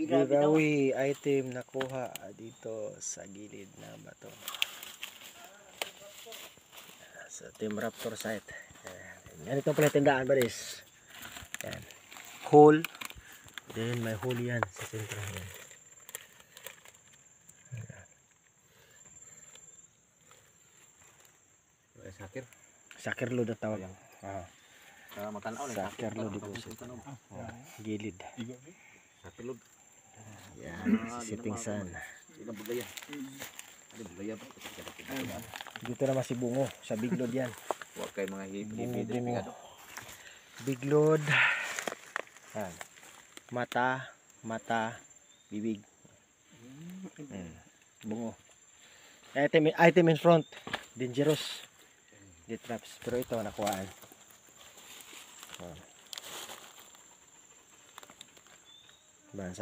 giveaway item nakuha dito sa gilid na bato sa Team Raptor site. Yan ito pala tindaan baris. Yan. Hole. Then may hole yan sa sentro. Yan. Sakir. Sakir load at tawag. Sakir load dito sa gilid. Sakir load. Yan. Sitting sun. Dito naman si Bungo. Sa big load yan. Huwag kayo mga hibid. Big load. Yan. Mata, bibig. Bungo. Item in front. Dangerous. Death traps. Pero ito nakuhaan. Bansa.